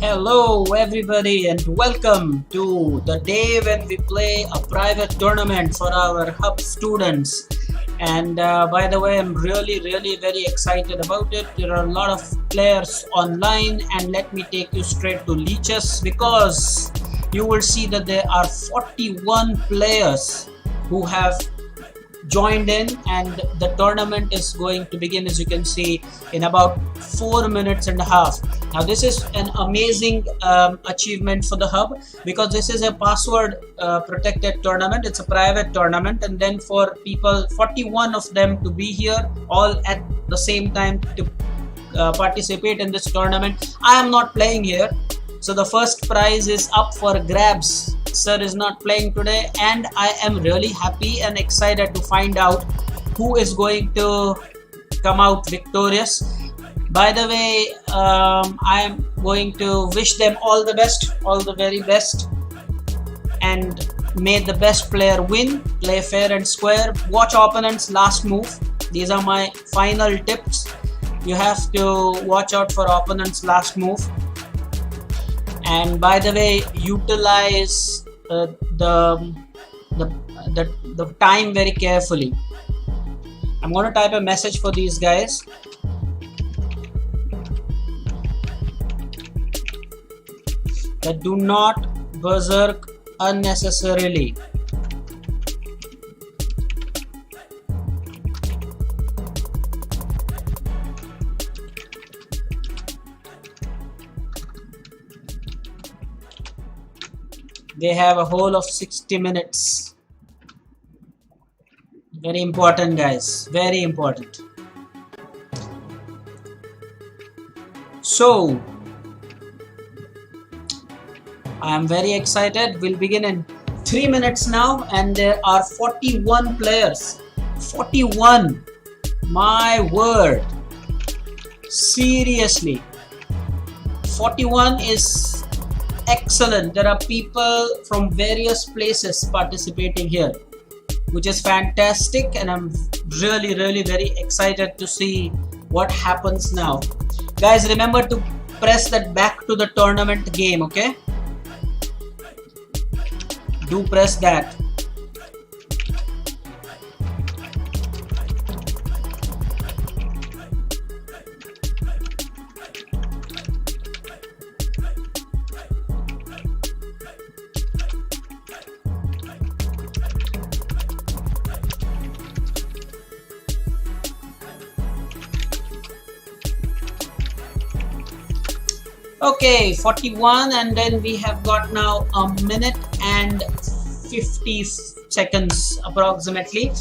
Hello everybody and welcome to the day when we play a private tournament for our hub students. And by the way, I'm really very excited about it. There are a lot of players online, and let me take you straight to leeches because you will see that there are 41 players who have joined in, and the tournament is going to begin, as you can see, in about 4 minutes and a half. Now this is an amazing achievement for the hub because this is a password protected tournament. It's a private tournament, and then for people 41 of them to be here all at the same time to participate in this tournament. I am not playing here, so the first prize is up for grabs. Sir is not playing today, and I am really happy and excited to find out who is going to come out victorious. By the way, I am going to wish them all the best, all the very best, and may the best player win. Play fair and square. Watch opponent's last move. These are my final tips. You have to watch out for opponent's last move. And by the way, utilize the time very carefully. I'm going to type a message for these guys. That do not berserk unnecessarily. They have a whole of 60 minutes. Very important, guys. Very important. So, I am very excited. We'll begin in 3 minutes now, and there are 41 players. 41. My word. Seriously. 41 is excellent. There are people from various places participating here, which is fantastic, and I'm really very excited to see what happens now. Guys, remember to press that back to the tournament game, okay? Do press that. Okay, 41, and then we have got now a minute and 50 seconds approximately.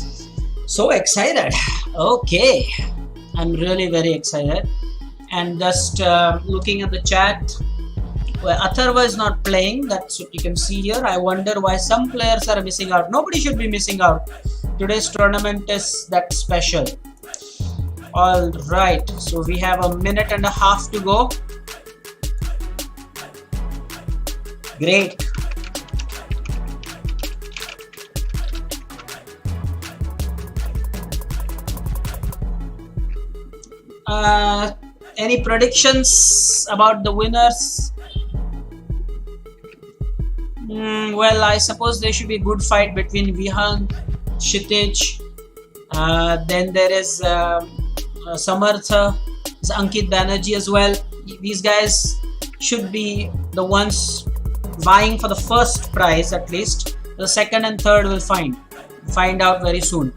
So excited. Okay, I'm really very excited. And just looking at the chat, well, Atharva is not playing. That's what you can see here. I wonder why some players are missing out. Nobody should be missing out. Today's tournament is that special. All right, so we have a minute and a half to go. Great. Any predictions about the winners? Well, I suppose there should be a good fight between Vihang, Kshitij. Then there is Samartha, Ankit Banerjee as well. These guys should be the ones vying for the first prize at least. The second and third will find out very soon.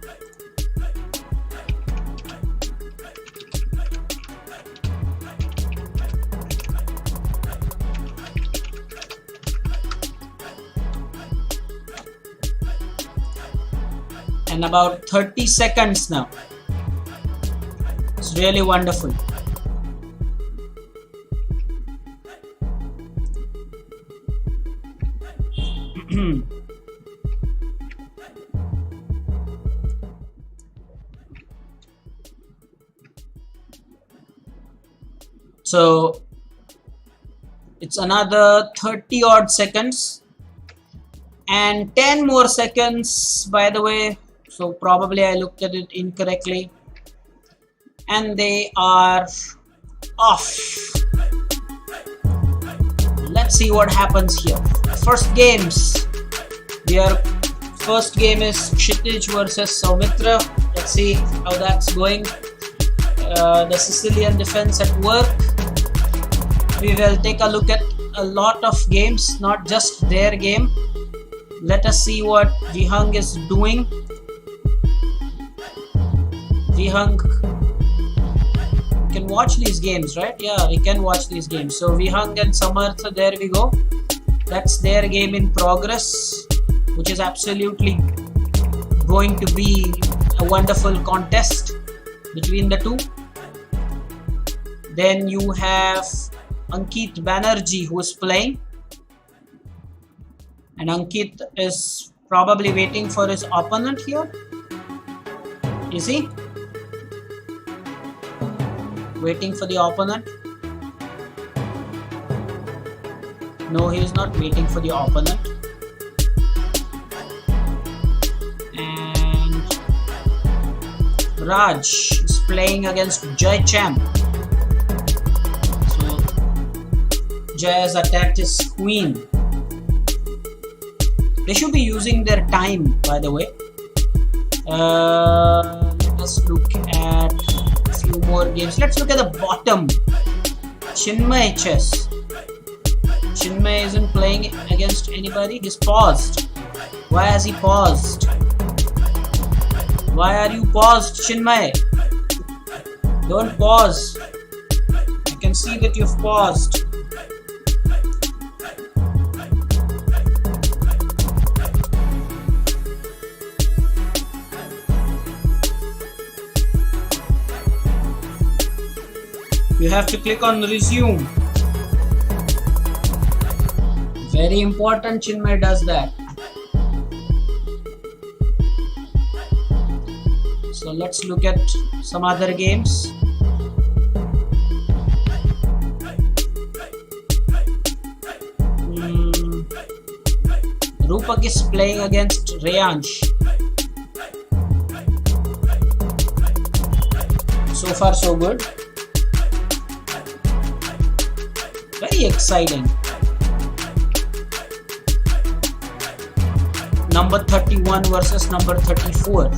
And about 30 seconds now. It's really wonderful. So it's another 30 odd seconds and 10 more seconds, by the way. So probably I looked at it incorrectly, and they are off. let's see what happens here. First games. First game is Kshitij versus Soumitra. Let's see how that's going. The Sicilian defense at work. We will take a look at a lot of games, not just their game. Let us see what Vihang is doing. Vihang, we can watch these games, right? Yeah, we can watch these games. So Vihang and Samartha, there we go. That's their game in progress, which is absolutely going to be a wonderful contest between the two. Then you have Ankit Banerjee, who is playing, and Ankit is probably waiting for his opponent here. Is he waiting for the opponent? No, he is not waiting for the opponent. And Raj is playing against Jai Champ. So Jai has attacked his queen. They should be using their time, by the way. Let us look at a few more games. Let's look at the bottom. Chinmay chess. Chinmay isn't playing against anybody. He's paused. Why has he paused? Why are you paused, Chinmay? Don't pause. I can see that you've paused. You have to click on resume. Very important, Chinmay does that. So let's look at some other games. Rupak is playing against Rayansh. So far so good. Very exciting. Number 31 versus number 34.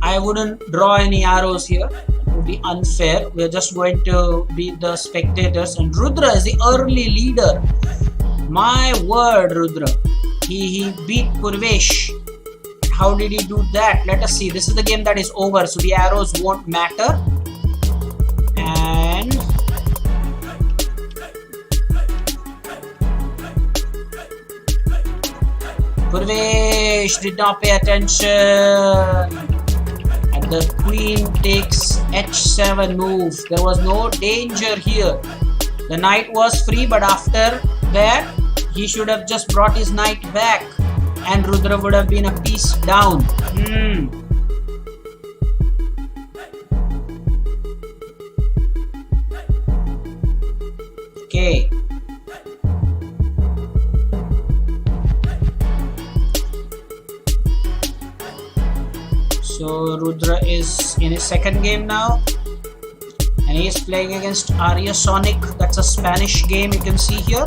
I wouldn't draw any arrows here. It would be unfair. We are just going to be the spectators. And Rudra is the early leader. My word, Rudra. He beat Purvesh. How did he do that? Let us see. This is the game that is over, so the arrows won't matter. And Purvesh did not pay attention, and the queen takes h7 move. There was no danger here. The knight was free, but after that he should have just brought his knight back and Rudra would have been a piece down. Okay. So Rudra is in his second game now, and he is playing against Arya Sonic. That's a Spanish game, you can see here.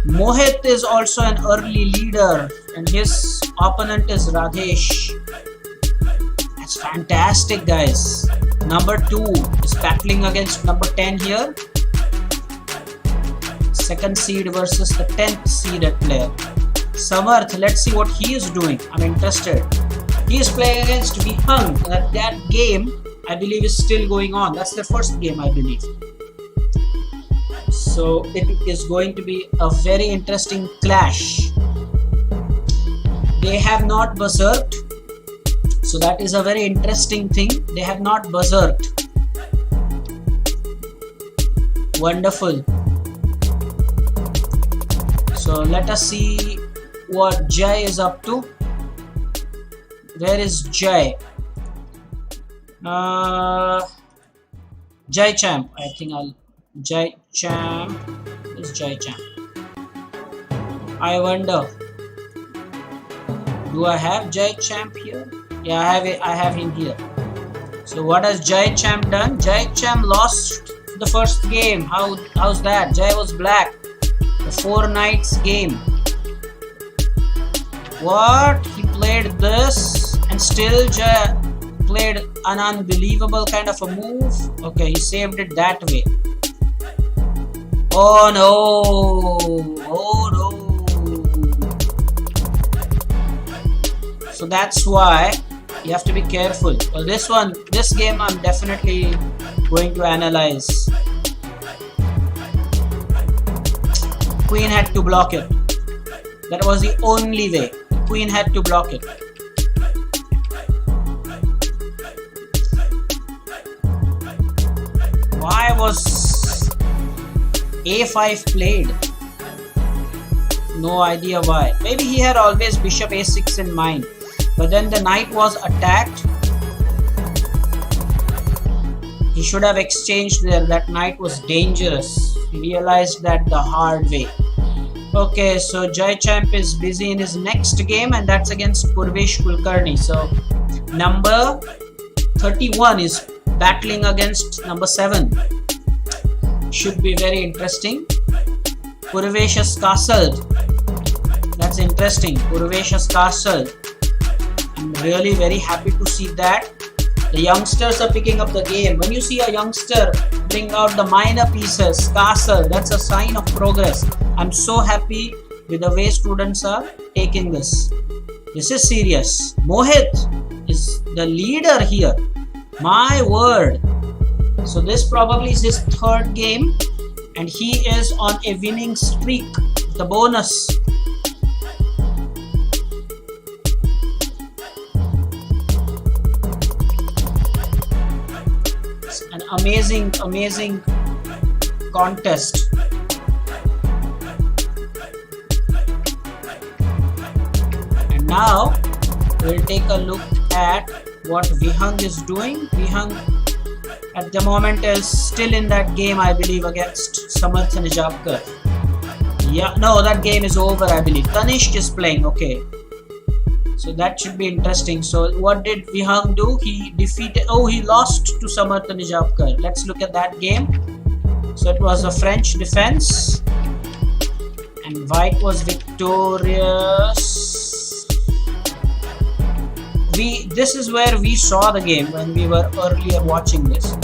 Mohit is also an early leader, and his opponent is Radhesh. That's fantastic, guys. Number 2 is battling against number 10 here. Second seed versus the 10th seeded player. Samarth, let's see what he is doing. I'm interested. He is playing against Vihang. That game, I believe, is still going on. That's the first game, I believe. So it is going to be a very interesting clash. They have not berserked. So that is a very interesting thing. They have not berserked. Wonderful. So let us see what Jai is up to. Where is Jai? Jai Champ. I think Jai Champ. Is Jai Champ? I wonder. Do I have Jai Champ here? Yeah, I have it. I have him here. So what has Jai Champ done? Jai Champ lost the first game. How's that? Jai was black. The 4 knights game. What? He played this and still Jai played an unbelievable kind of a move. Okay, he saved it that way. Oh no! Oh no! So that's why you have to be careful. Well, this game I'm definitely going to analyze. Queen had to block it. That was the only way. The queen had to block it. Why was a5 played? No idea why. Maybe he had always bishop a6 in mind. But then the knight was attacked. He should have exchanged there. That knight was dangerous. He realized that the hard way. Okay, so Jai Champ is busy in his next game, and that's against Purvesh Kulkarni. So number 31 is battling against number 7. Should be very interesting. Purvesh has castled. That's interesting. Purvesh has castled. I'm really very happy to see that. The youngsters are picking up the game. When you see a youngster bring out the minor pieces, castle, that's a sign of progress. I'm so happy with the way students are taking this. This is serious. Mohit is the leader here. My word. So this probably is his 3rd game and he is on a winning streak. The bonus. It's an amazing contest. And now we'll take a look at what Vihang is doing. Vihang at the moment is still in that game, I believe, against Samarth Nijapkar. Yeah, no, that game is over, I believe. Tanishq is playing, okay. So that should be interesting. So what did Vihang do? He lost to Samarth Nijapkar. Let's look at that game. So it was a French defense. And White was victorious. This is where we saw the game when we were earlier watching this.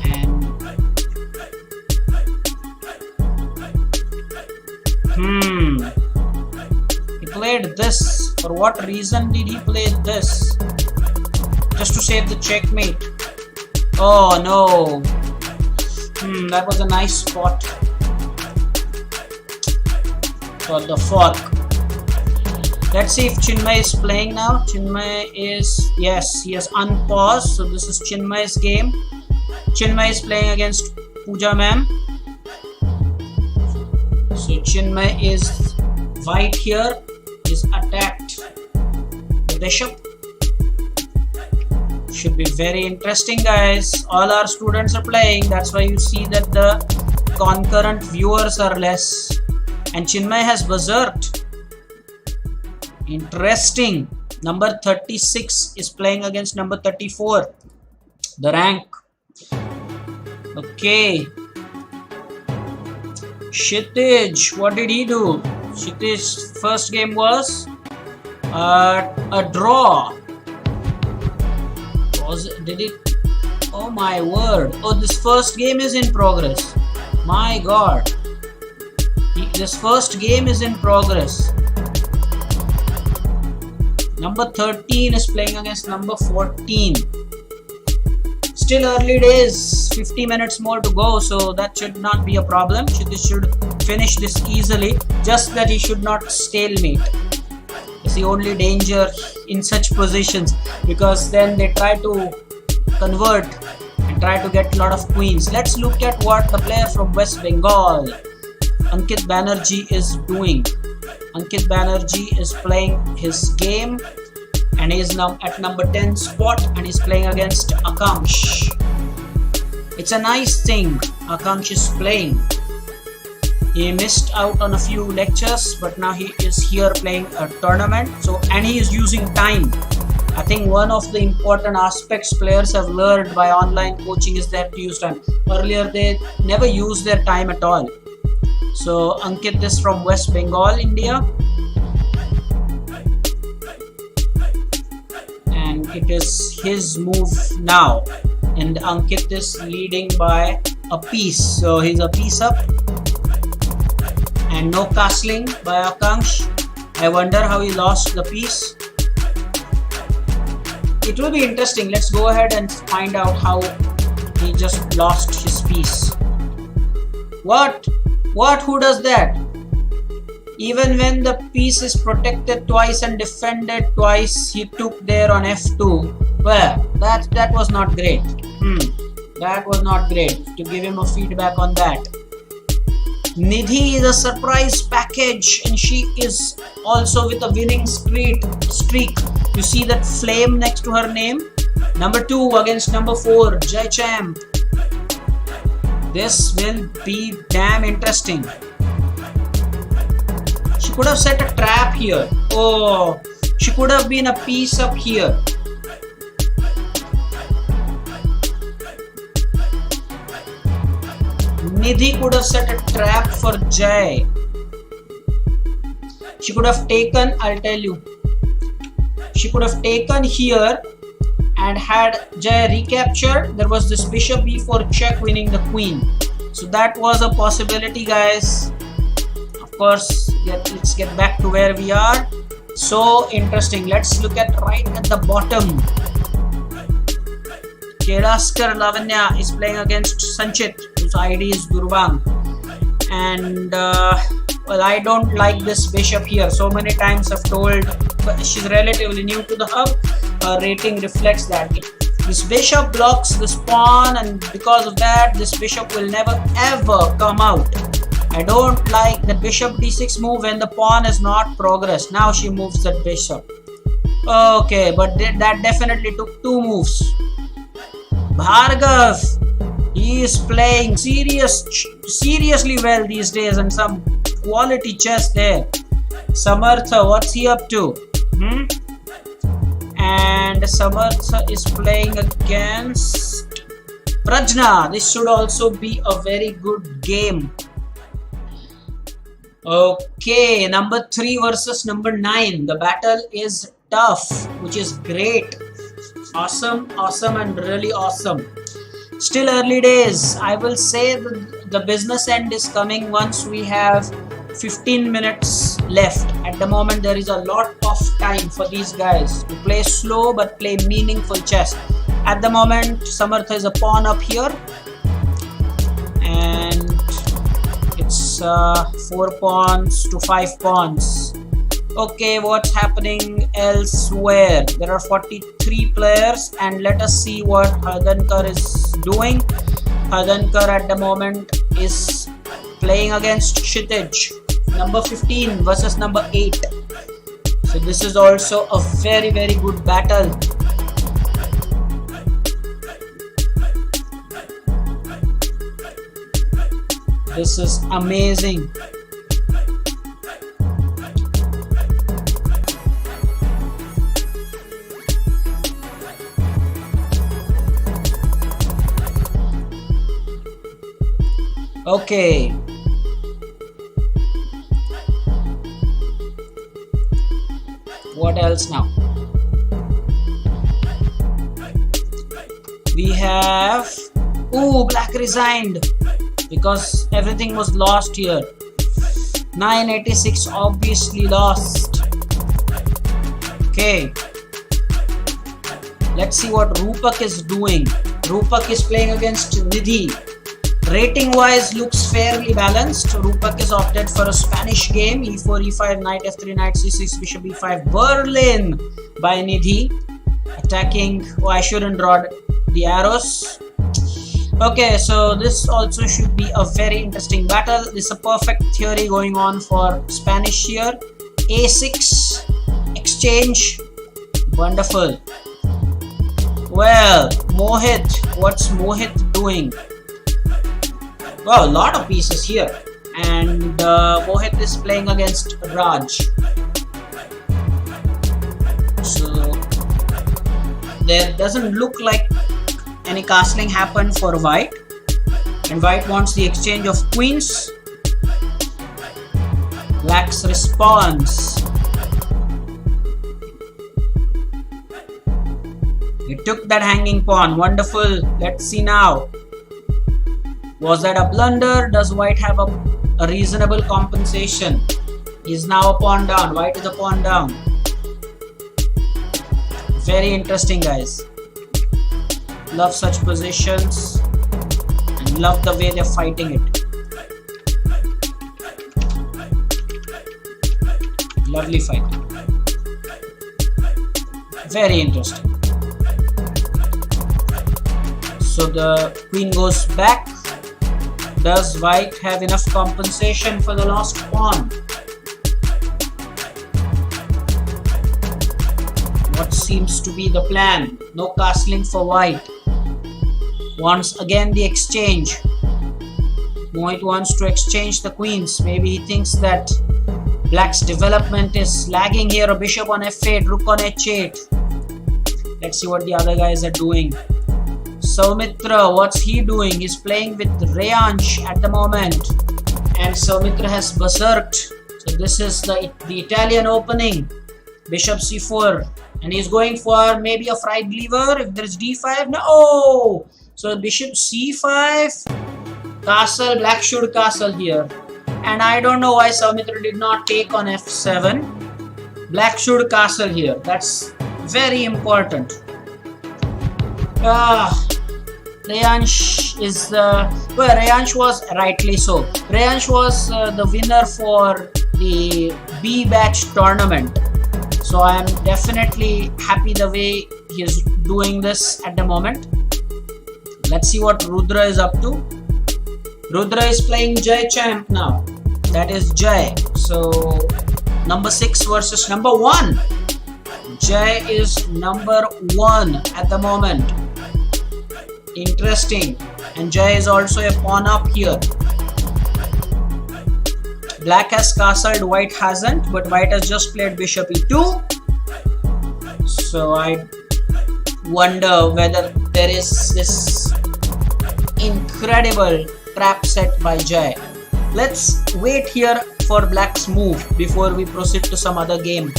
And he played this. For what reason did he play this? Just to save the checkmate. Oh no. That was a nice spot for the fork. Let's see if Chinmay is playing now. Chinmay is, yes, he has unpaused. So this is Chinmay's game. Chinmay is playing against Pooja ma'am. So Chinmay is White here. Is attacked the bishop. Should be very interesting, guys. All our students are playing. That's why you see that the concurrent viewers are less. And Chinmay has berserked. Interesting. Number 36 is playing against number 34. The rank. Okay. Kshitij, what did he do? Kshitij's first game was a draw. Did it? Oh my word. Oh, this first game is in progress. My god. This first game is in progress. Number 13 is playing against number 14. Still early days, 50 minutes more to go, so that should not be a problem. Kshitij should finish this easily, just that he should not stalemate. It's the only danger in such positions, because then they try to convert and try to get a lot of queens. Let's look at what the player from West Bengal, Ankit Banerjee, is doing. Ankit Banerjee is playing his game and he is now at number 10 spot and he's playing against Akansh. It's a nice thing Akansh is playing. He missed out on a few lectures, but now he is here playing a tournament. So, and he is using time. I think one of the important aspects players have learned by online coaching is that to use time. Earlier they never used their time at all. So Ankit is from West Bengal, India. And it is his move now. And Ankit is leading by a piece. So he's a piece up. And no castling by Akansh. I wonder how he lost the piece. It will be interesting. Let's go ahead and find out how he just lost his piece. What? Who does that? Even when the piece is protected twice and defended twice, he took there on f2. Well, that was not great. That was not great. To give him a feedback on that. Nidhi is a surprise package and she is also with a winning streak. You see that flame next to her name? Number 2 against number 4, Jai Champ. This will be damn interesting. She could have set a trap here. Oh, she could have been a piece up here. Nidhi could have set a trap for Jai. She could have taken, I'll tell you. She could have taken here and had Jai recaptured. There was this bishop b4 check winning the queen. So that was a possibility, guys. Of course, let's get back to where we are. So interesting. Let's look at right at the bottom. Kedaskar Lavanya is playing against Sanchit, whose ID is Gurvang. And well, I don't like this bishop here. So many times I've told, but she's relatively new to the hub. Her rating reflects that. This bishop blocks this pawn, and because of that, this bishop will never ever come out. I don't like the bishop d6 move when the pawn is not progressed. Now she moves that bishop. Okay, but that definitely took 2 moves. Bhargav, he is playing seriously well these days, and some quality chess there. Samartha, what's he up to? And Samartha is playing against Prajna. This should also be a very good game. Okay, number 3 versus number 9. The battle is tough, which is great. Awesome and really awesome. Still early days. I will say the business end is coming once we have 15 minutes left. At the moment, there is a lot of time for these guys to play slow but play meaningful chess. At the moment, Samartha is a pawn up here, and it's 4 pawns to 5 pawns. Okay, what's happening elsewhere? There are 43 players, and let us see what Hardankar is doing. Hardankar at the moment is playing against Kshitij, number 15 versus number 8. So this is also a very good battle. This is amazing. Okay. What else now? We have... Ooh, black resigned because everything was lost here. 986 obviously lost. Okay. Let's see what Rupak is doing. Rupak is playing against Nidhi. Rating wise looks fairly balanced. Rupak has opted for a Spanish game. E4, E5, Knight F3, Knight C6, Bishop E5. Berlin by Nidhi. Attacking. Oh, I shouldn't draw the arrows. Okay, so this also should be a very interesting battle. This is a perfect theory going on for Spanish here. A6 exchange. Wonderful. Well, Mohit. What's Mohit doing? Wow, a lot of pieces here. And Mohit is playing against Raj. So there doesn't look like any castling happened for white, and white wants the exchange of queens. Black's response. He took that hanging pawn. Wonderful. Let's see now. Was that a blunder? Does white have a reasonable compensation? He's now a pawn down. White is a pawn down. Very interesting, guys. Love such positions and love the way they're fighting it. Lovely fight. Very interesting. So the queen goes back. Does white have enough compensation for the lost pawn? What seems to be the plan? No castling for white. Wants again the exchange. White wants to exchange the queens. Maybe he thinks that black's development is lagging here. A bishop on f8, rook on h8. Let's see what the other guys are doing. Soumitra, what's he doing? He's playing with Reyansh at the moment, and Soumitra has berserked. So this is the Italian opening. Bishop c4, and he's going for maybe a fried lever if there's d5. No! So bishop c5, castle. Black should castle here, and I don't know why Soumitra did not take on f7. Black should castle here. That's very important. Reyansh is Reyansh was rightly so. Reyansh was the winner for the B batch tournament. So I am definitely happy the way he is doing this at the moment. Let's see what Rudra is up to. Rudra is playing Jai Champ now. That is Jai. So number 6 versus number 1. Jai is number 1 at the moment. Interesting. And Jai is also a pawn up here. Black has castled, white hasn't, but white has just played bishop e2. So I wonder whether there is this incredible trap set by Jai. Let's wait here for black's move before we proceed to some other game.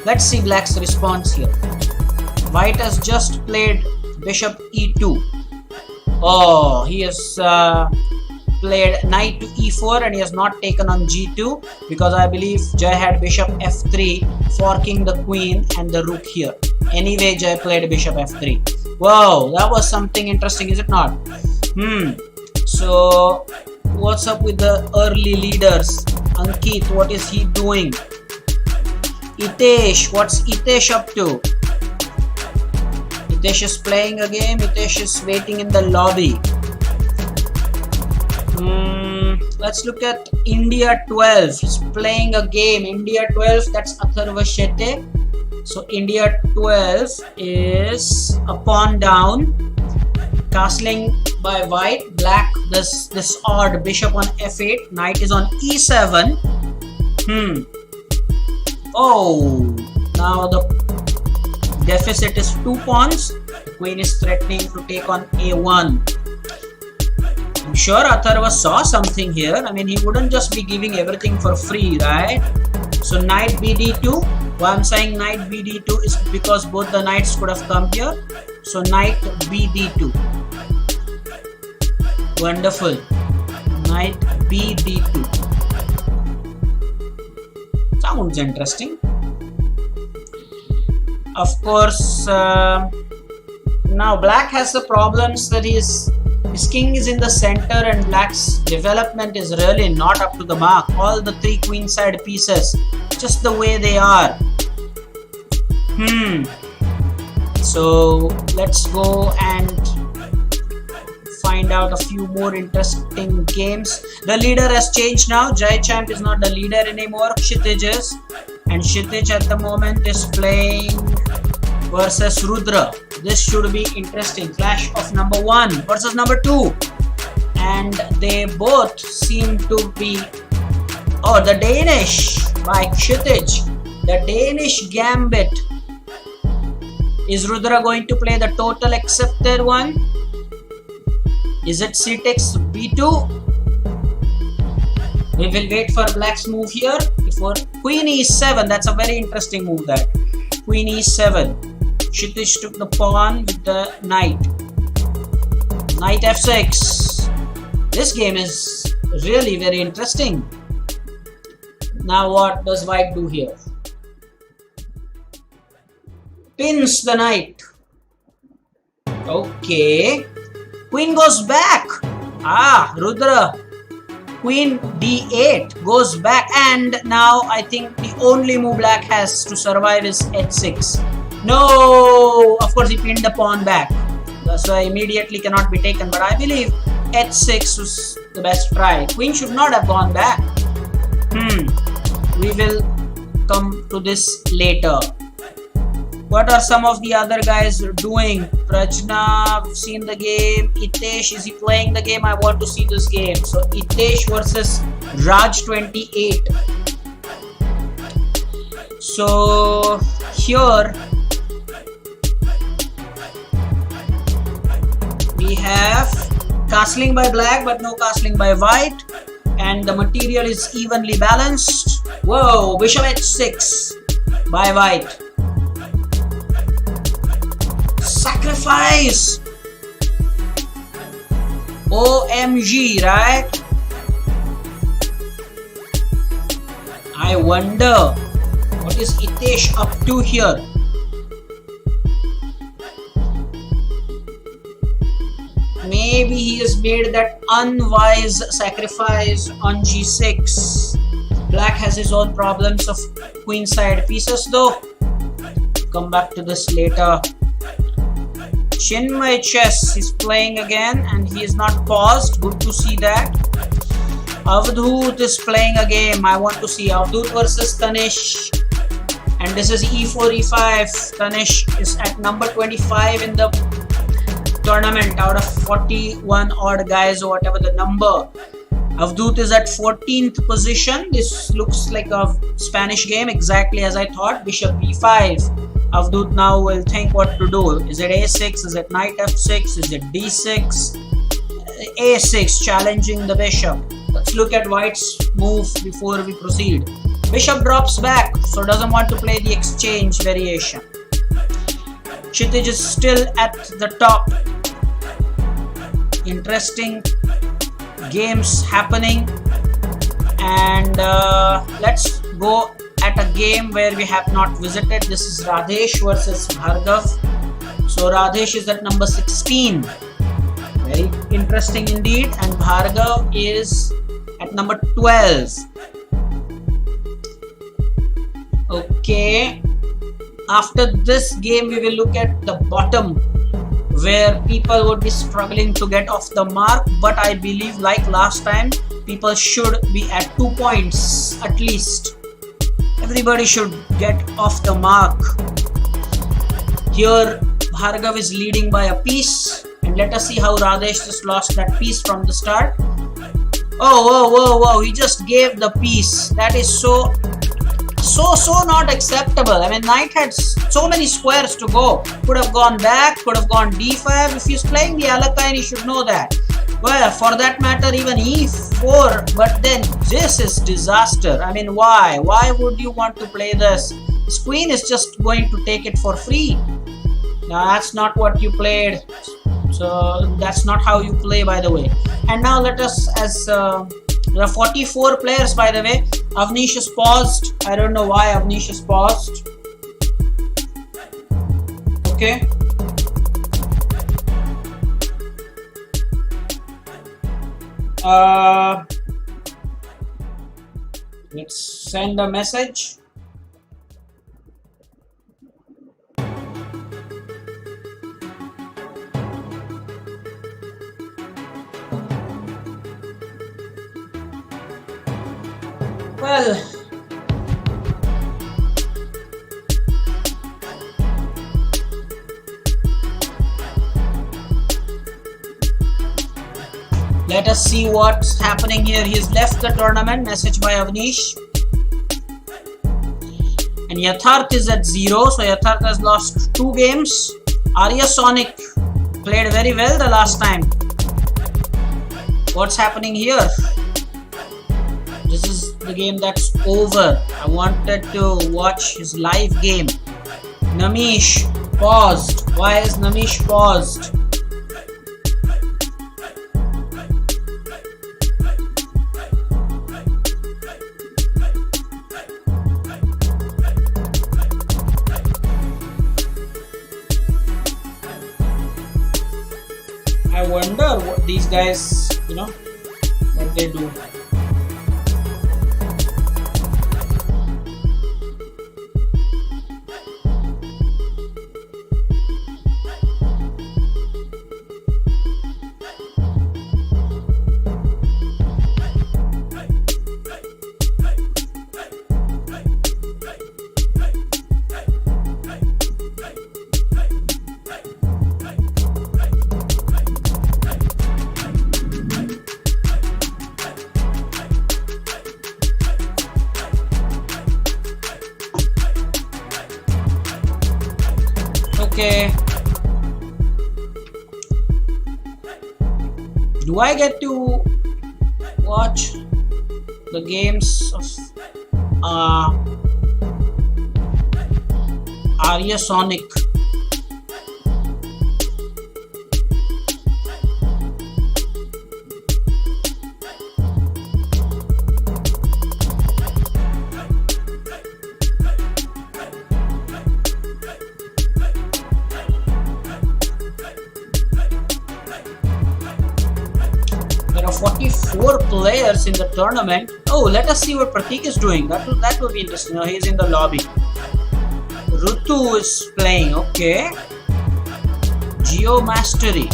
Let's see black's response here. White has just played bishop e2. Oh, he has played knight to e4, and he has not taken on g2 because I believe Jai had bishop f3, forking the queen and the rook here. Anyway, Jai played bishop f3. Wow, that was something interesting, is it not? So what's up with the early leaders? Ankit, what is he doing? Itesh, what's Itesh up to? Itesh is playing a game. Itesh is waiting in the lobby. Let's look at India 12. He's playing a game. India 12, that's Atharva Shetty. So India 12 is a pawn down. Castling by white. Black, this odd bishop on f8. Knight is on e7. Oh, now the deficit is 2 pawns. The queen is threatening to take on a1. I'm sure Atharva saw something here. I mean, he wouldn't just be giving everything for free, right? So knight bd2. Why I'm saying knight bd2 is because both the knights could have come here. So knight bd2. Wonderful. Knight bd2. Sounds interesting. Of course, now black has the problems that his king is in the center and black's development is really not up to the mark. All the 3 queenside pieces, just the way they are. So let's go and find out a few more interesting games. The leader has changed now. Jai Champ is not the leader anymore. Kshitij is. And Kshitij at the moment is playing versus Rudra. This should be interesting. Clash of number 1 versus number 2. And they both seem to be... Oh, the Danish by Kshitij. The Danish gambit Is Rudra going to play the total accepted one? Is it c takes b2? We will wait for black's move here before queen e7. That's a very interesting move. That queen e7. Kshitij took the pawn with the knight. Knight f6. This game is really very interesting. Now what does white do here? Pins the knight. Okay. Queen goes back. Rudra. Queen d8 goes back, and now I think the only move black has to survive is h6. No, of course he pinned the pawn back, so immediately cannot be taken, but I believe h6 was the best try. Queen should not have gone back. We will come to this later. What are some of the other guys doing? Prajna, I've seen the game. Hitesh, is he playing the game? I want to see this game. So Hitesh versus Raj28. So here we have castling by black but no castling by white, and the material is evenly balanced. Whoa, bishop h6 by white. Sacrifice! OMG, right? I wonder what is Hitesh up to here. Maybe he has made that unwise sacrifice on g6. Black has his own problems of queenside pieces though. Come back to this later. Chinmay Chess is playing again and he is not paused. Good to see that. Avadhoot is playing a game. I want to see Avadhoot versus Tanish. And this is e4, e5. Tanish is at number 25 in the tournament out of 41 odd guys or whatever the number. Avadhoot is at 14th position. This looks like a Spanish game, exactly as I thought. Bishop b5. Avadhoot now will think what to do. Is it a6? Is it knight f6? Is it d6? a6, challenging the bishop. Let's look at white's move before we proceed. Bishop drops back, so doesn't want to play the exchange variation. Kshitij is still at the top. Interesting games happening, and let's go at a game where we have not visited. This is Radhesh versus Bhargav. So Radhesh is at number 16. Very interesting indeed. And Bhargav is at number 12. Okay. After this game, we will look at the bottom, where people would be struggling to get off the mark. But I believe, like last time, people should be at 2 points at least. Everybody should get off the mark. Here Bhargav is leading by a piece, and let us see how Radhesh just lost that piece from the start. Oh, he just gave the piece. That is so not acceptable. I mean, knight had so many squares to go. Could have gone back, could have gone d5. If he's playing the Alakine, he should know that. Well, for that matter, even e4, but then this is disaster. I mean, why? Why would you want to play this? This queen is just going to take it for free. Now, that's not what you played. So, that's not how you play, by the way. And now let us, as there are 44 players, by the way. Avnish is paused. I don't know why Avnish is paused. Okay. Let's send a message. Well, let us see what's happening here. He has left the tournament. Message by Avnish. And Yatharth is at 0, so Yatharth has lost 2 games. Arya Sonic played very well the last time. What's happening here? This is the game that's over. I wanted to watch his live game. Namish paused. Why is Namish paused? I wonder what these guys, what they do. Okay. Do I get to watch the games of Arya Sonic? There are 44 players in the tournament. Oh, let us see what Pratik is doing. That will be interesting. Now he's in the lobby. Rutu is playing. Okay. Geo Mastery.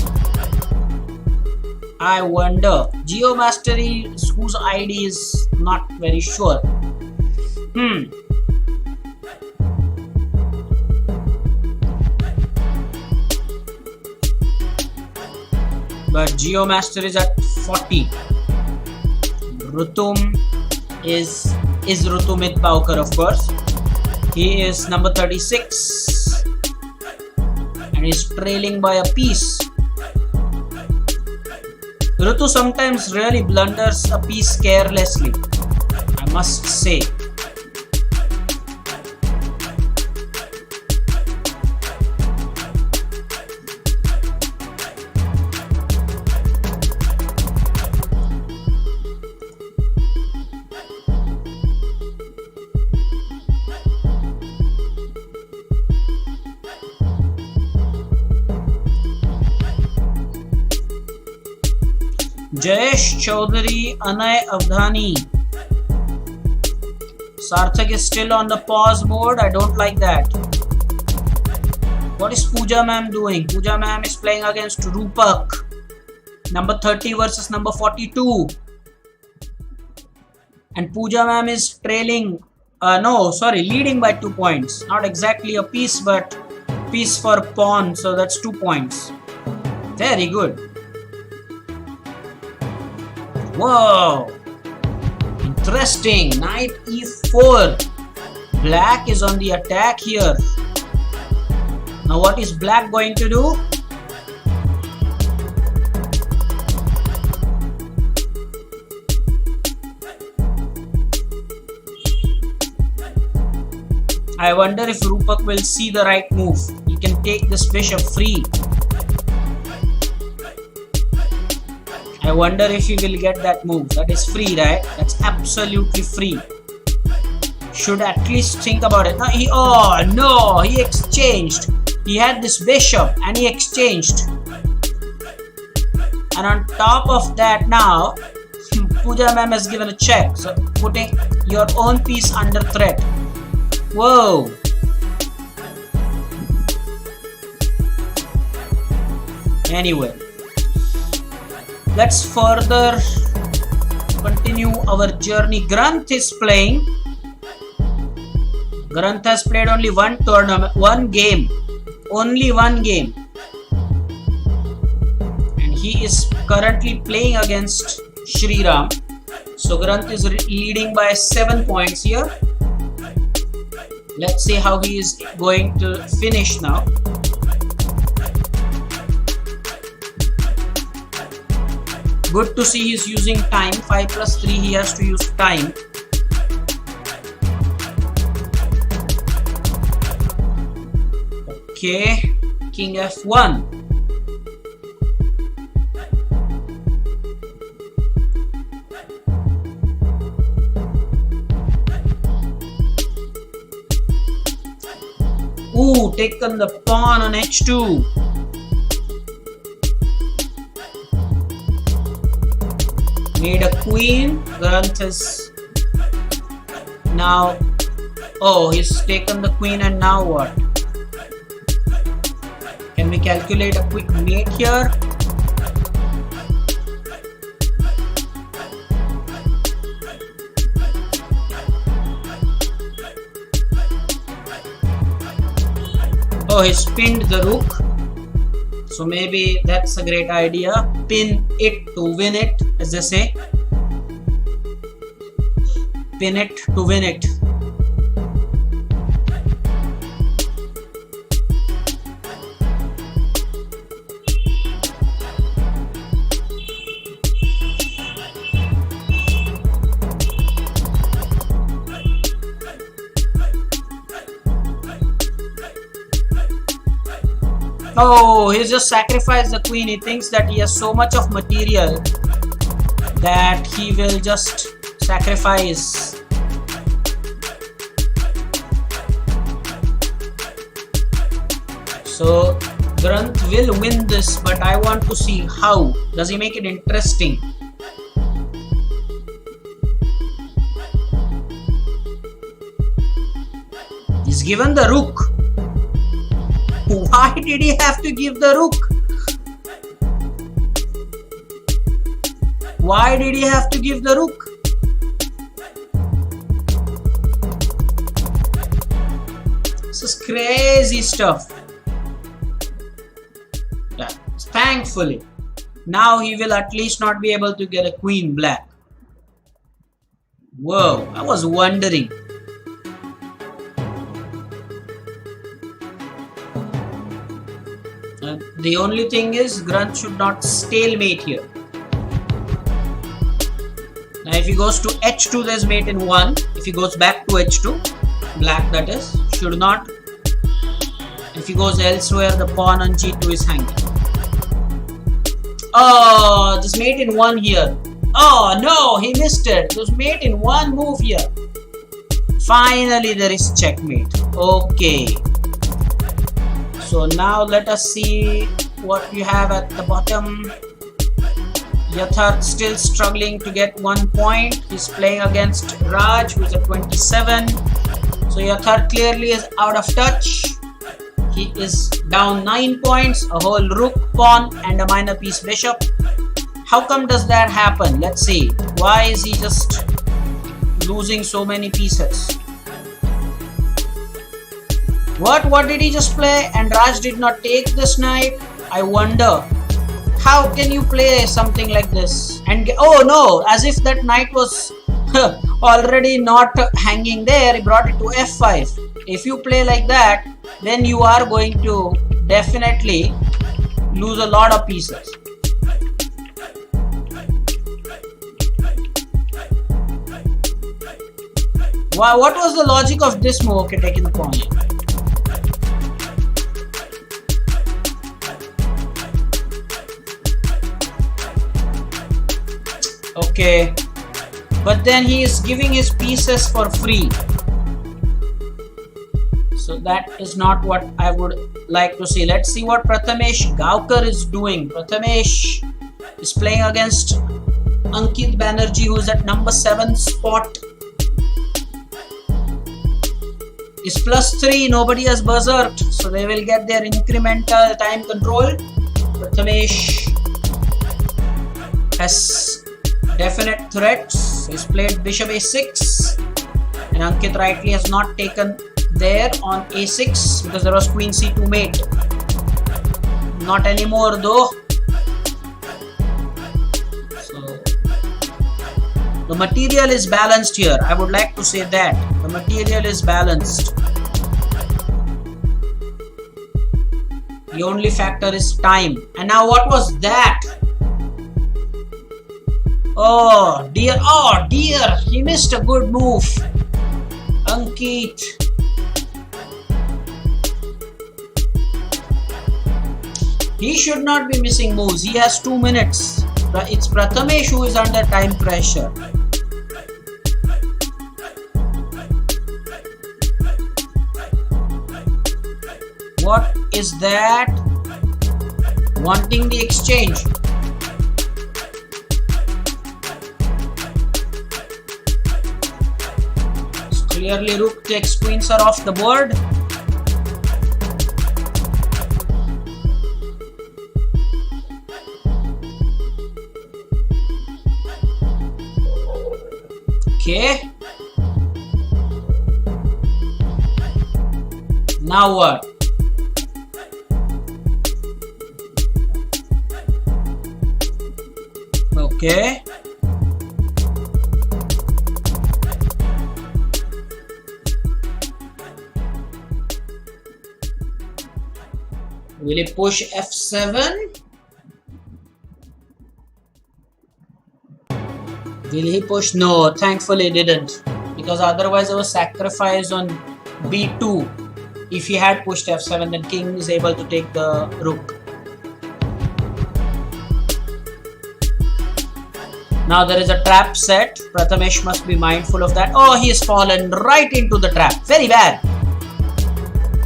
I wonder. Geo Mastery, whose ID is not very sure. But Geomaster is at 40. Rutum is Rutumit Paukar, of course. He is number 36 and is trailing by a piece. Rutu sometimes really blunders a piece carelessly, I must say. Jayesh Chaudhary, Anay Avdhani. Sarthak is still on the pause mode. I don't like that. What is Pooja ma'am doing? Pooja ma'am is playing against Rupak. Number 30 versus number 42. And Pooja ma'am is trailing. Leading by 2 points. Not exactly a piece, but piece for pawn. So that's 2 points. Very good. Whoa! Interesting. Knight e4. Black is on the attack here. Now what is black going to do? I wonder if Rupak will see the right move. He can take this bishop free. I wonder if he will get that move. That is free, right? That's absolutely free. Should at least think about it. No, he exchanged. He had this bishop and he exchanged. And on top of that now, Pooja ma'am has given a check. So putting your own piece under threat. Whoa. Anyway. Let's further continue our journey. Granth is playing. Granth has played only one game. Only one game. And he is currently playing against Shriram. So Granth is leading by 7 points here. Let's see how he is going to finish now. Good to see he's using time. 5 plus 3, he has to use time. Okay, king f1. Ooh, taken the pawn on h2. Made a queen. Granth is now. Oh, he's taken the queen, and now what? Can we calculate a quick mate here? Oh, he pinned the rook. So maybe that's a great idea. Pin it to win it, as they say. Pin it to win it. Oh, he just sacrificed the queen. He thinks that he has so much of material that he will just sacrifice. So Granth will win this, but I want to see how. Does he make it interesting? He's given the rook. Why did he have to give the rook? Why did he have to give the rook? This is crazy stuff. Yeah, thankfully, now he will at least not be able to get a queen black. Whoa, I was wondering. The only thing is, Granth should not stalemate here. Now if he goes to h2, there's mate in 1. If he goes back to h2, black that is, should not. If he goes elsewhere, the pawn on g2 is hanging. Oh, this mate in 1 here. Oh no, he missed it. There's mate in 1 move here. Finally there is checkmate. Okay. So now let us see what you have at the bottom. Yatharth still struggling to get 1 point. He's playing against Raj, who is at 27. So Yatharth clearly is out of touch. He is down 9 points, a whole rook, pawn, and a minor piece bishop. How come does that happen? Let's see. Why is he just losing so many pieces? What did he just play? And Raj did not take this knight. I wonder. How can you play something like this? And oh no, as if that knight was already not hanging there. He brought it to f5. If you play like that, then you are going to definitely lose a lot of pieces. Wow, what was the logic of this move? Okay, taking the pawn. Okay, but then he is giving his pieces for free. So that is not what I would like to see. Let's see what Prathamesh Gaukar is doing. Prathamesh is playing against Ankit Banerjee, who is at number 7 spot. Is +3, nobody has berserked, so they will get their incremental time control. Prathamesh has definite threats. He's played bishop a6, and Ankit rightly has not taken there on a6 because there was queen c2 mate. Not anymore though. So the material is balanced here. I would like to say that the material is balanced. The only factor is time. And now what was that? Oh dear, he missed a good move. Ankit. He should not be missing moves. He has 2 minutes. It's Prathamesh who is under time pressure. What is that? Wanting the exchange. Clearly rook takes, queens are off the board. Okay. Now what? Okay. Will he push f7? Will he push? No, thankfully didn't. Because otherwise there was sacrifice on b2. If he had pushed f7, then king is able to take the rook. Now there is a trap set. Prathamesh must be mindful of that. Oh, he has fallen right into the trap. Very bad.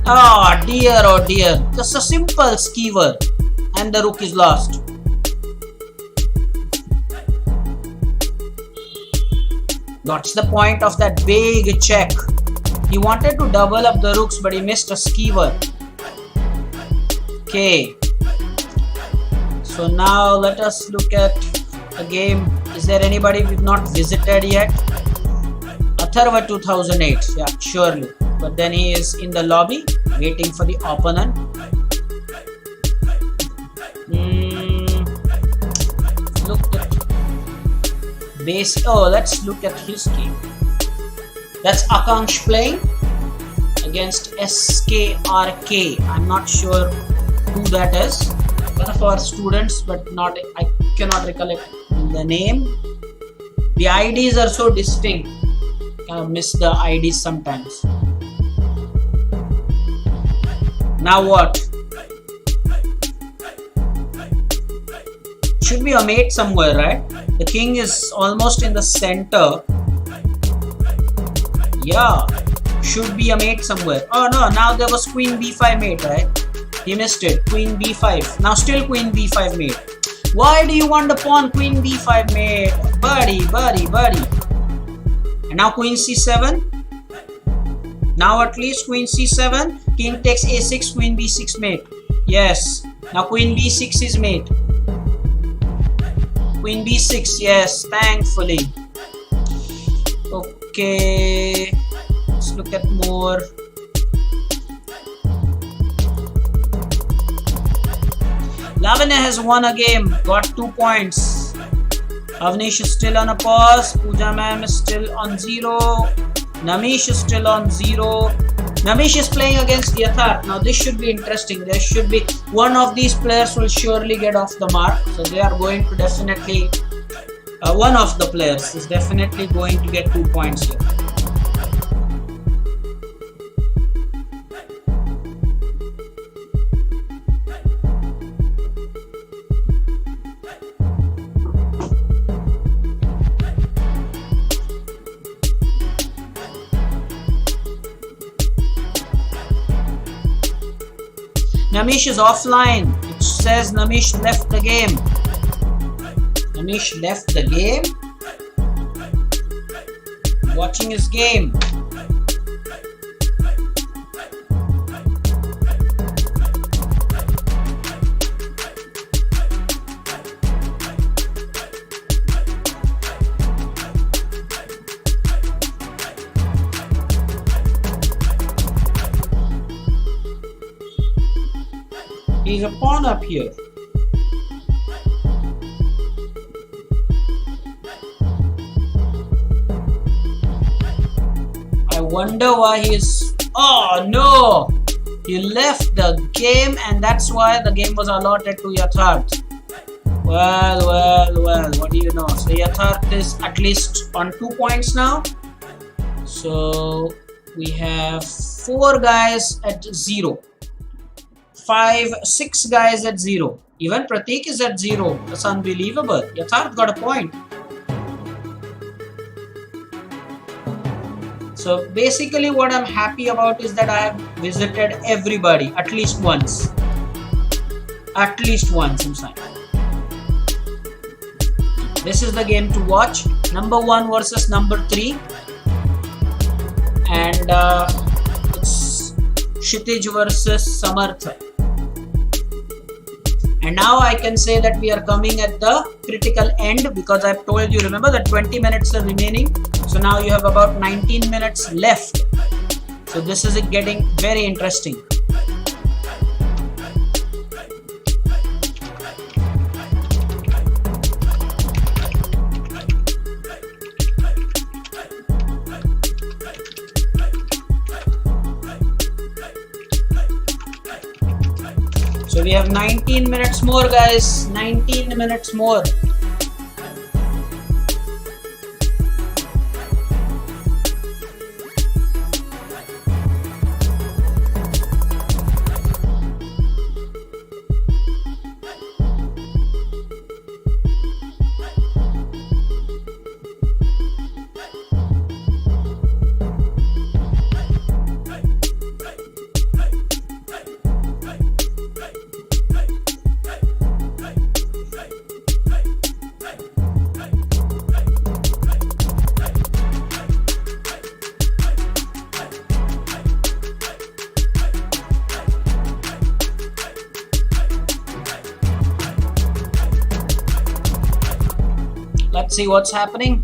Oh dear. Just a simple skewer. And the rook is lost. What's the point of that big check? He wanted to double up the rooks, but he missed a skewer. Okay. So now let us look at a game. Is there anybody we've not visited yet? Atharva 2008. Yeah, surely. But then he is in the lobby waiting for the opponent. Look at base. Oh, let's look at his team. That's Akansh playing against SKRK. I'm not sure who that is. One of our students, but not. I cannot recollect the name. The IDs are so distinct. I miss the IDs sometimes. Now what? Should be a mate somewhere, right? The king is almost in the center. Yeah, should be a mate somewhere. Oh no, now there was queen b5 mate, right? He missed it. Queen b5. Now still queen b5 mate. Why do you want the pawn queen b5 mate? Buddy. And now queen c7. Now at least queen c7. King takes a6, queen b6 mate. Yes. Now queen b6 is mate. Queen b6, yes, thankfully. Okay. Let's look at more. Lavanya has won a game, got 2 points. Avnish is still on a pause. Pooja ma'am is still on 0. Namish is still on 0. Namish is playing against Yatharth. Now this should be interesting. There should be one of these players will surely get off the mark. So they are going to definitely, one of the players is definitely going to get 2 points here. Namish is offline. It says Namish left the game. Namish left the game. Watching his game. He's a pawn up here. I wonder why he's... Oh no! You left the game, and that's why the game was allotted to Yatharth. Well, what do you know? So Yatharth is at least on 2 points now. So we have 4 guys at 0. 5, 6 guys at 0. Even Pratik is at 0. That's unbelievable. Yatharth got a point. So basically what I'm happy about is that I have visited everybody at least once. At least once inside. This is the game to watch. Number 1 versus number 3. And it's Kshitij versus Samartha. And now I can say that we are coming at the critical end, because I've told you, remember that 20 minutes are remaining. So now you have about 19 minutes left. So this is getting very interesting. So we have 19 minutes more, guys. 19 minutes more. Let's see what's happening.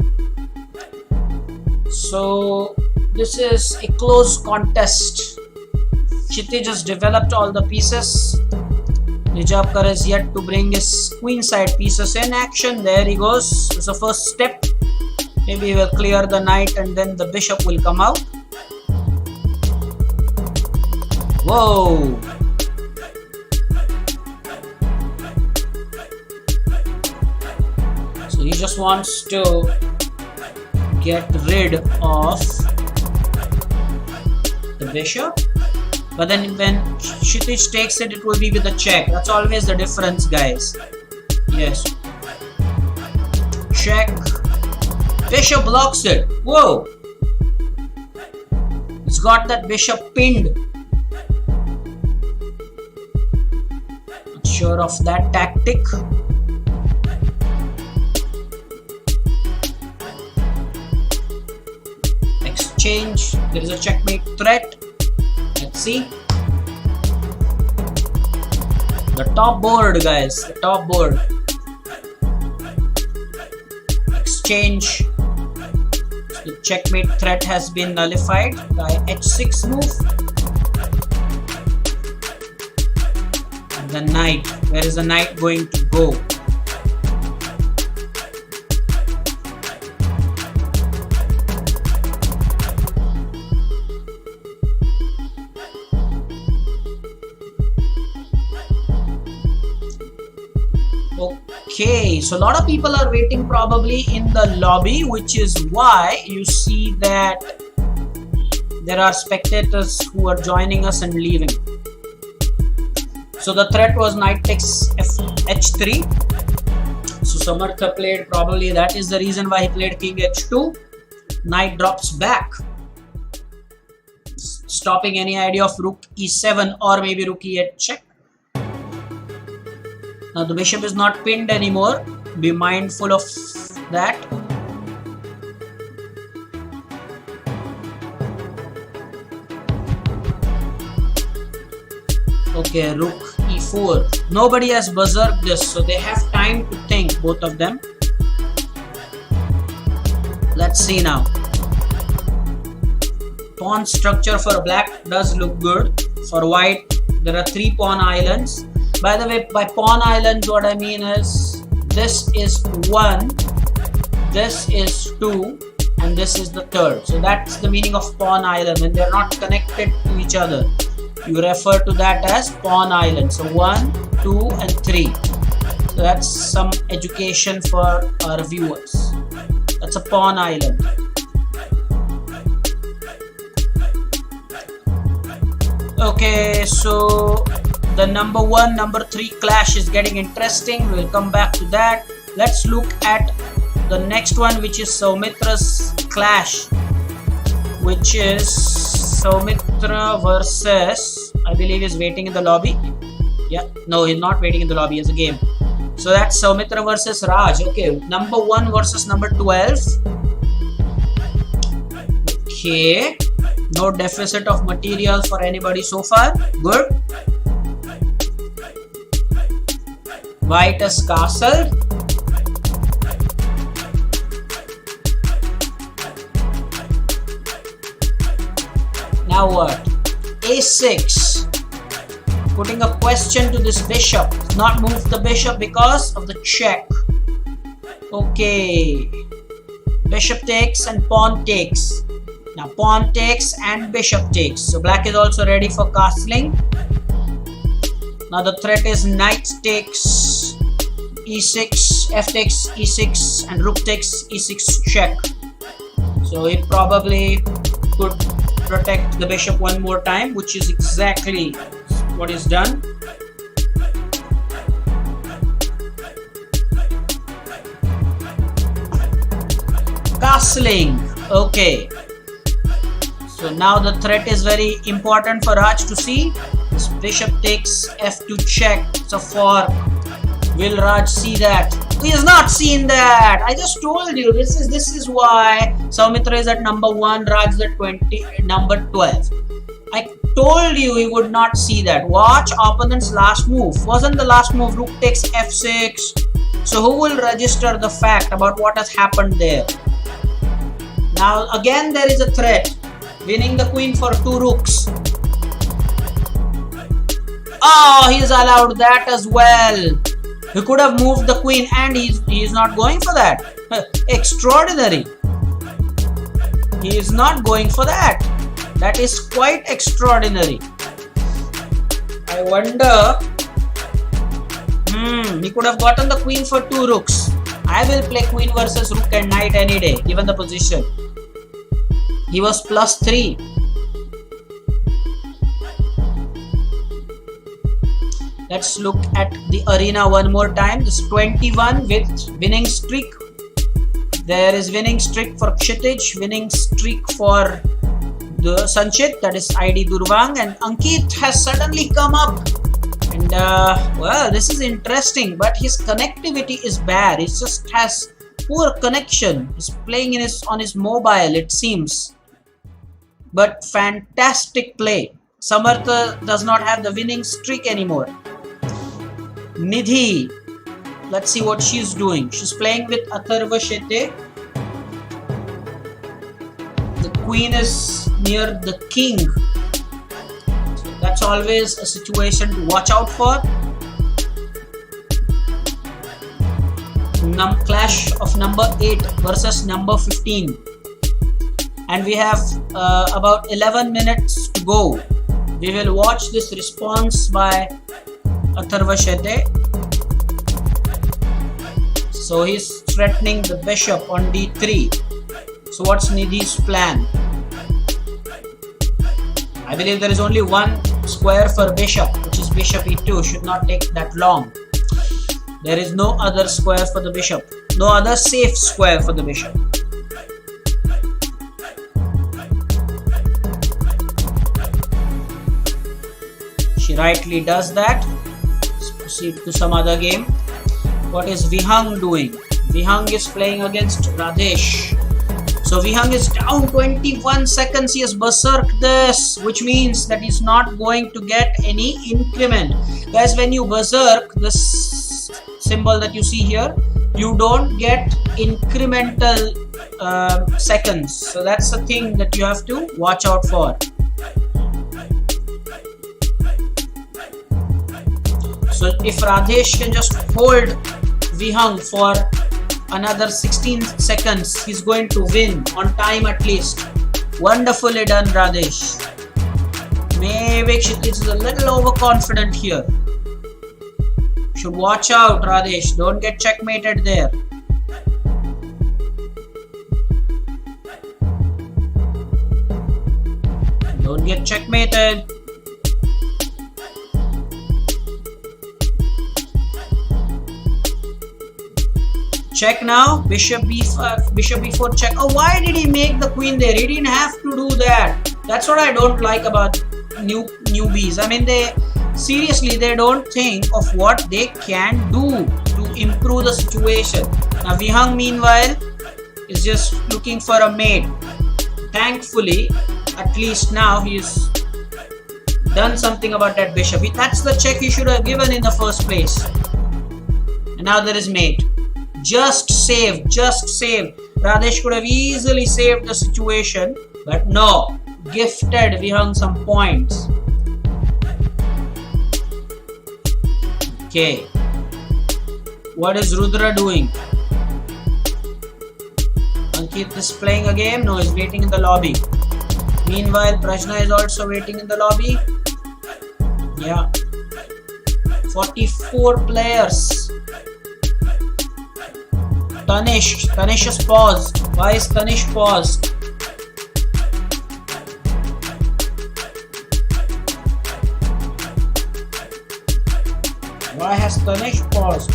So this is a close contest. Kshitij has developed all the pieces. Nijapkar is yet to bring his queenside pieces in action. There he goes. It's the first step. Maybe he will clear the knight and then the bishop will come out. Whoa! So he just wants to get rid of the bishop. But then when Kshitij takes it, it will be with a check. That's always the difference, guys. Yes. Check. Bishop blocks it. Whoa! It's got that bishop pinned. Not sure of that tactic. Exchange. There is a checkmate threat. Let's see. The top board, guys. The top board. Exchange. The checkmate threat has been nullified by h6 move. And the knight. Where is the knight going to go? Okay, so a lot of people are waiting probably in the lobby, which is why you see that there are spectators who are joining us and leaving. So the threat was knight takes h3. So Samartha played, probably that is the reason why he played king h2. Knight drops back, stopping any idea of rook e7 or maybe rook e8 check. Now the bishop is not pinned anymore. Be mindful of that. Okay, rook e4. Nobody has berserked this, so they have time to think, both of them. Let's see now. Pawn structure for black does look good. For white, there are 3 pawn islands. By the way, by pawn islands, what I mean is this is 1, this is 2, and this is the third. So that's the meaning of pawn island, and they're not connected to each other. You refer to that as pawn island. So 1, 2 and 3. So that's some education for our viewers. That's a pawn island. Okay, so the number 1, number 3 clash is getting interesting. We'll come back to that. Let's look at the next one, which is Saumitra's clash, which is Saumitra versus, I believe he's waiting in the lobby. Yeah, no, he's not waiting in the lobby, it's a game. So that's Saumitra versus Raj. Okay, number 1 versus number 12. Okay, no deficit of material for anybody so far. Good. White has castle. Now what? A6. Putting a question to this bishop. Not move the bishop because of the check. Okay. Bishop takes and pawn takes. Now pawn takes and bishop takes. So black is also ready for castling. Now the threat is knight takes e6, f takes e6 and rook takes e6 check. So he probably could protect the bishop one more time, which is exactly what is done. Castling. Okay. So now the threat is very important for Raj to see. This bishop takes f2 check. It's a fork. Will Raj see that? He has not seen that. I just told you this is why Saumitra is at number 1, Raj is at number 12. I told you he would not see that. Watch opponent's last move. Wasn't the last move rook takes f6? So who will register the fact about what has happened there? Now again there is a threat. Winning the queen for 2 rooks. Oh, he's allowed that as well. He could have moved the queen and he is not going for that. Extraordinary. He is not going for that. That is quite extraordinary. I wonder. He could have gotten the queen for 2 rooks. I will play queen versus rook and knight any day, given the position. He was +3. Let's look at the arena one more time. This 21 with winning streak. There is winning streak for Kshitij, winning streak for the Sanchit, that is ID Durvang, and Ankit has suddenly come up. And well, this is interesting, but his connectivity is bad. He just has poor connection. He's playing on his mobile, it seems. But fantastic play. Samartha does not have the winning streak anymore. Nidhi, let's see what she's doing. She's playing with Atharva Shete. The queen is near the king. So that's always a situation to watch out for. Clash of number 8 versus number 15. And we have about 11 minutes to go. We will watch this response by Atharva Shete. So he's threatening the bishop on d3. So what's Nidhi's plan? I believe there is only one square for bishop, which is bishop e2. Should not take that long. There is no other square for the bishop. No other safe square for the bishop. She rightly does that. Let's proceed to some other game. What is Vihang doing? Vihang is playing against Radhesh. So Vihang is down 21 seconds. He has berserked this, which means that he's not going to get any increment. Guys, when you berserk, this symbol that you see here, you don't get incremental seconds. So that's the thing that you have to watch out for. So if Radhesh can just hold Vihang for another 16 seconds, he's going to win on time at least. Wonderfully done, Radhesh. Maybe it's a little overconfident here. Should watch out, Radesh. Don't get checkmated there. Don't get checkmated. Check now. Bishop b5, bishop b4 check. Oh, why did he make the queen there? He didn't have to do that. That's what I don't like about newbies. I mean, they don't think of what they can do to improve the situation. Now Vihang meanwhile is just looking for a mate. Thankfully, at least now he's done something about that bishop. That's the check he should have given in the first place. And now there is mate. Just saved. Radesh could have easily saved the situation, but no. Gifted Vihang some points. Okay. What is Rudra doing? Ankit is playing a game? No, he's waiting in the lobby. Meanwhile, Prajna is also waiting in the lobby. Yeah. 44 players. Tanish is paused. Why is Tanish paused? Why has Tanish paused?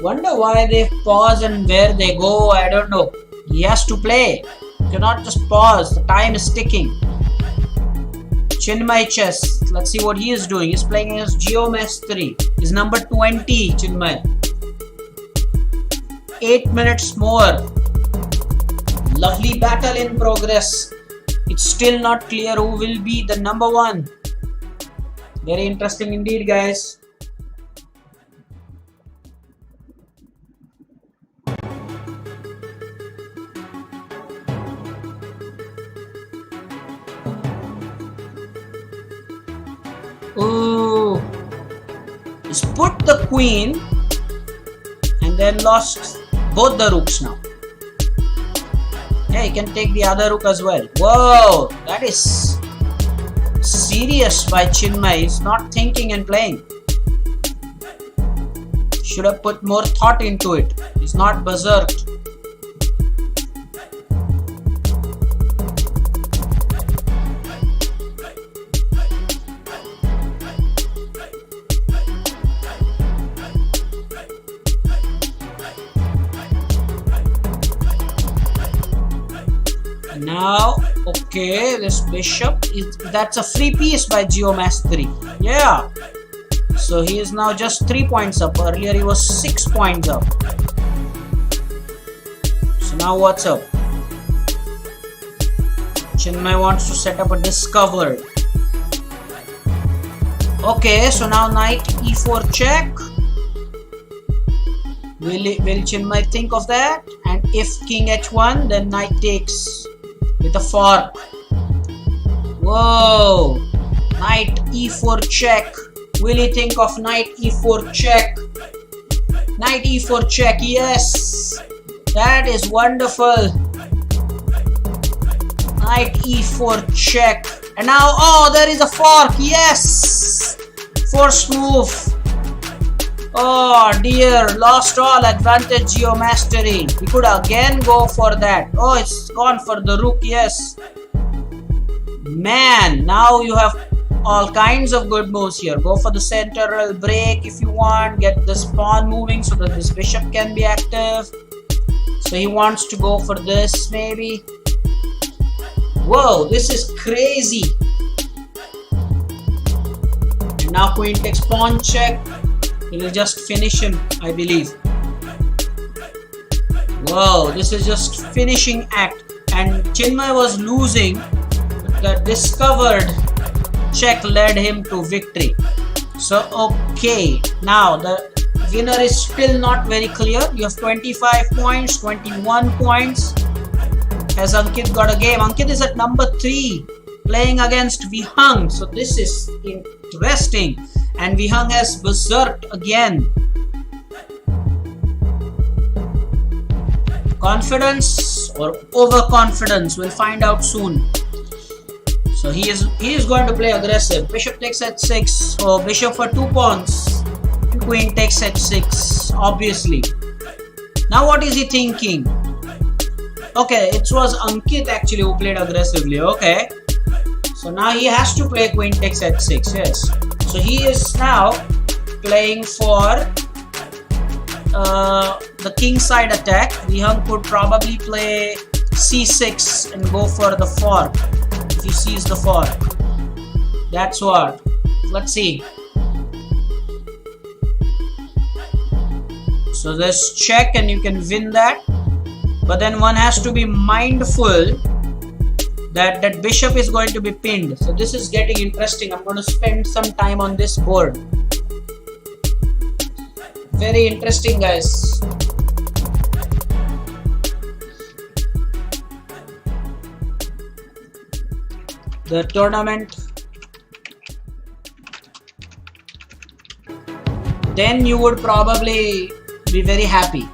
Wonder why they pause and where they go. I don't know. He has to play. You cannot just pause. The time is ticking. Chinmay chess. Let's see what he is doing. He's playing against Geomastery. He's number 20, Chinmay. 8 minutes more. Lovely battle in progress. It's still not clear who will be the number one. Very interesting indeed, guys. Ooh. He's put the queen and then lost both the rooks now. Yeah, he can take the other rook as well. Whoa, that is serious by Chinmay. He's not thinking and playing. Should have put more thought into it. He's not berserked. Now, okay, this bishop that's a free piece by Geomastery. Yeah. So he is now just 3 points up. Earlier he was 6 points up. So now what's up? Chinmay wants to set up a discovered. Okay, so now knight e4 check. Will Chinmay think of that? And if king h1, then knight takes with a fork. Whoa! Knight e4 check. Will he think of knight e4 check? Knight e4 check, yes! That is wonderful. Knight e4 check. And now, oh, there is a fork, yes! Force move. Oh dear, lost all advantage Geomastery. We could again go for that. Oh, it's gone for the rook, yes. Man, now you have all kinds of good moves here. Go for the central break if you want. Get this pawn moving so that this bishop can be active. So he wants to go for this maybe. Whoa, this is crazy. And now queen takes pawn check. He will just finish him, I believe. Whoa, this is just finishing act. And Chinmay was losing. The discovered check led him to victory. So, okay. Now, the winner is still not very clear. You have 25 points, 21 points. Has Ankit got a game? Ankit is at number 3. Playing against Vihang. So, this is interesting. And Vihang has berserked again. Confidence or overconfidence. We'll find out soon. So he is going to play aggressive. Bishop takes h6. So bishop for 2 pawns. Queen takes h6. Obviously. Now what is he thinking? Okay, it was Ankit actually who played aggressively. Okay. So now he has to play queen takes h6. Yes. So he is now playing for the king side attack. Vihang could probably play c6 and go for the fork. If he sees the fork. That's what. Let's see. So there's check and you can win that. But then one has to be mindful that that bishop is going to be pinned. So this is getting interesting. I'm going to spend some time on this board. Very interesting, guys. The tournament. Then you would probably be very happy.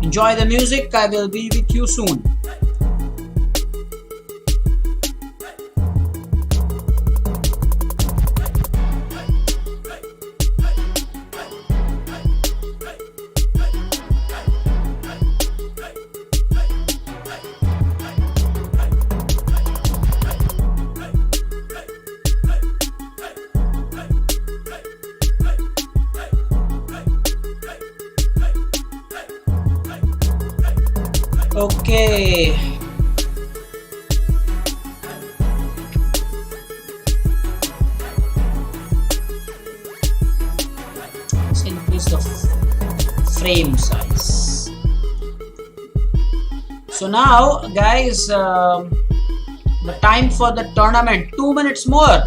Enjoy the music. I will be with you soon. Okay. Let's increase the frame size. So now, guys, the time for the tournament. 2 minutes more.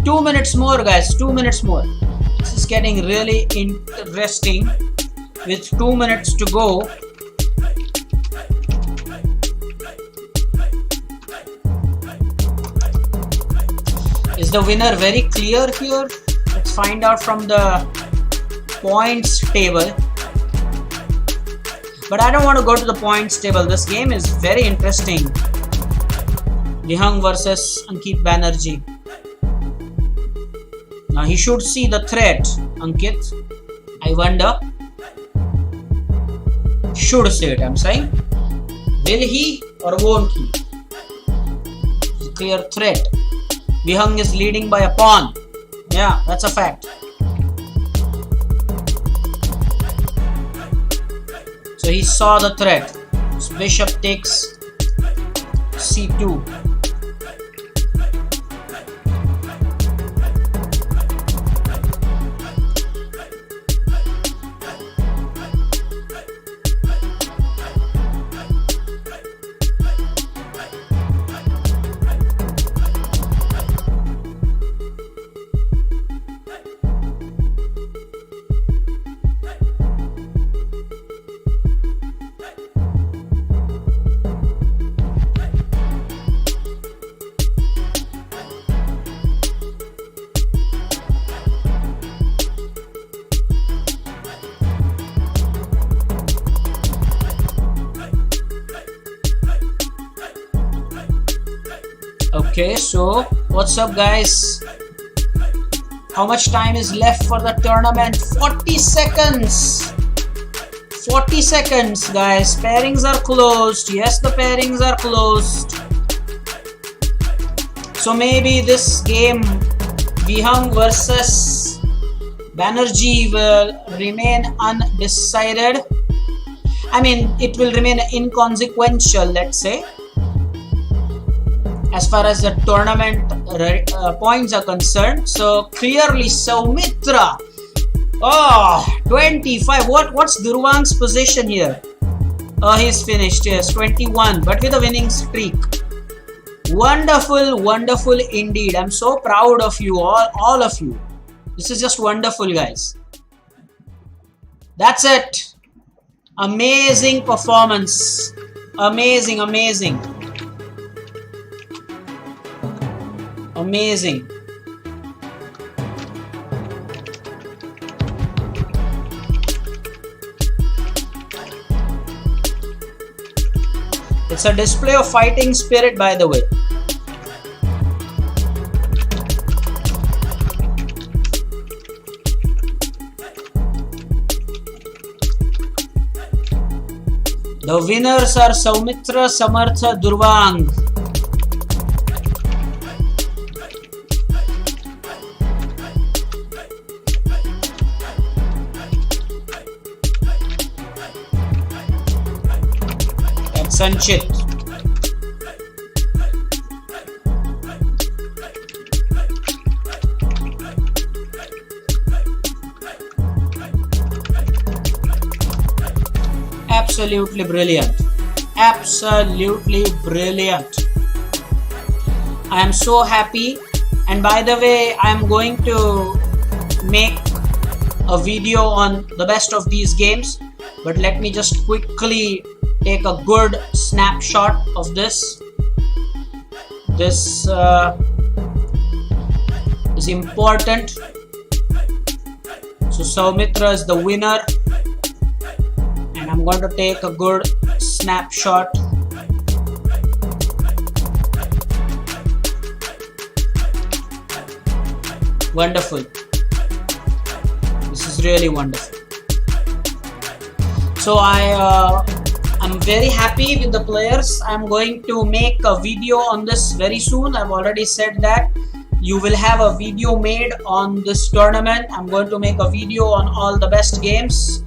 2 minutes more, guys. 2 minutes more. This is getting really interesting. With 2 minutes to go. Is the winner very clear here? Let's find out from the points table. But I don't want to go to the points table. This game is very interesting. Vihang versus Ankit Banerjee. Now he should see the threat, Ankit. I wonder. Should see it, I'm saying. Will he or won't he? It's a clear threat. Vihang is leading by a pawn. Yeah, that's a fact. So he saw the threat. So bishop takes c2. Okay, so what's up, guys? How much time is left for the tournament? 40 seconds. 40 seconds, guys. Pairings are closed. Yes, the pairings are closed. So maybe this game, Vihang versus Banerjee, will remain undecided. I mean, it will remain inconsequential, let's say. As far as the tournament points are concerned. So clearly Soumitra, 25. What's Durvang's position here? He's finished. Yes, 21, but with a winning streak. Wonderful, wonderful indeed. I'm so proud of you all of you. This is just wonderful, guys. That's it. Amazing performance. Amazing, amazing. Amazing. It's a display of fighting spirit, by the way. The winners are Saumitra, Samartha, Durvang. And Sanchit. Absolutely brilliant. Absolutely brilliant. I am so happy. And by the way, I am going to make a video on the best of these games. But let me just quickly take a good snapshot of this. This is important. So Saumitra is the winner. And I'm going to take a good snapshot. Wonderful. This is really wonderful. So I'm very happy with the players. I'm going to make a video on this very soon. I've already said that you will have a video made on this tournament. I'm going to make a video on all the best games.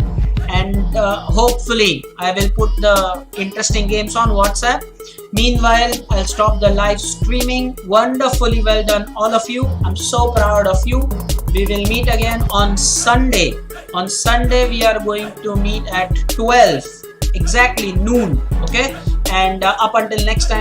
And hopefully I will put the interesting games on WhatsApp. Meanwhile, I'll stop the live streaming. Wonderfully well done, all of you. I'm so proud of you. We will meet again on Sunday. On Sunday, we are going to meet at 12, exactly noon. Okay, and up until next time.